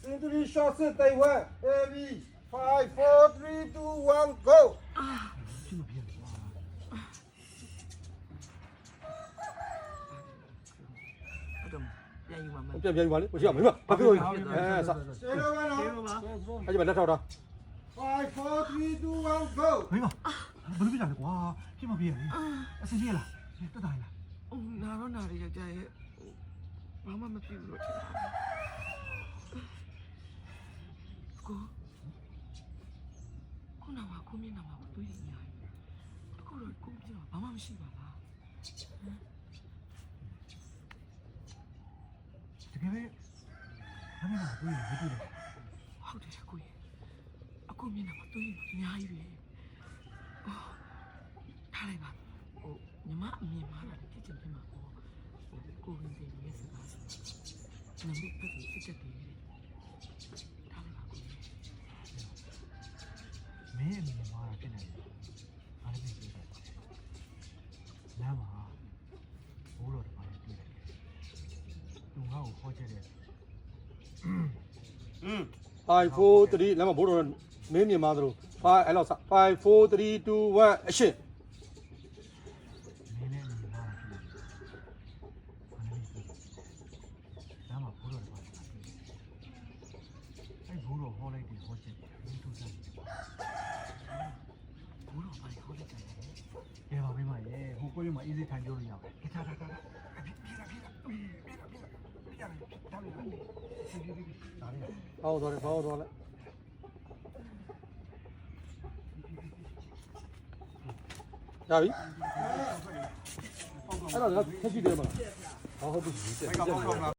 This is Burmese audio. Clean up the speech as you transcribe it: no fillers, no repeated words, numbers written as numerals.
Three shots at Taiwan. Heavy. 5, 4, 3, 2, 1, go. ရှင်းမပြရကွာအဲ့တော့ပြန်ယူမှာမ ပြန်ပြန်ပါလေမရှိရမင်းမဘာပြောလဲအဲစ Zero, one, ကျေ on. လို့ပါ အဲ့ဒီမှာလက်ထောက်တာ 5, 4, 3, 2, 1, go. မင်းမဘယ်လိုပြကြလဲကွာရှင်းမပြရလေအစင်းကြီးလားတက်တာလား နာတော့နာရကြရဲ့ဘာမှမဖြစ်ဘူးလို့ထင်တာကိုနာမကိုမြင်နာမကိုတွေးနေရတယ်အခုတော့ကိုပြတော့ဘာမှမရှိပါလား တကယ်ပဲမင်းမတွေ့ရမတွေ့တယ် ဟုတ်တယ်ကိုကြီးအခုမြင်နာမတွေးနေအများကြီးပဲထားလိုက်ပါဟိုညီမအမြင်မှားတာဖြစ်ချင်ဖြစ်မှာပေါ့ကိုရင်းစီရဲ့စကားနံပါတ်ပတ်ပြီးဖြစ်တဲ့ထားလိုက်ပါကိုကြီး မင်းအမြင်မှားတာဖြစ်နေတယ်ဘာလဲမသိဘူးလမ်းမှာဘိုးတော်တပါးတွေ့တယ်သူငါ့ကိုခေါ်ချက်တယ် 5 4 3လမ်းမှာဘိုးတော်မင်းမြင်မှာသလို5အဲ့လောက်စ5 4 3 2 1အရှင်း မင်းနဲ့အမြင်မှားတာဖြစ်နေတယ်ဘာလဲမသိဘူးလမ်းမှာဘိုးတော်တပါးတွေ့တယ်အဲ့ဘိုးတော်ဟောလိုက်တယ်ဟောချက်တယ်သူစားတယ် ဘိုးတော်ဘာခေါ်လိုက်ကြလဲ ကဲပါမိမရေဟိုကိုရမှာ easy ထိုင်ပြောလို့ရအောင်ထားပြေးတာဟောတော်တယ်ဟောတော်လဲရပြီအဲ့တော့ငါဖက်ကြည့်တယ်မလားဟောဟုတ်ပြီ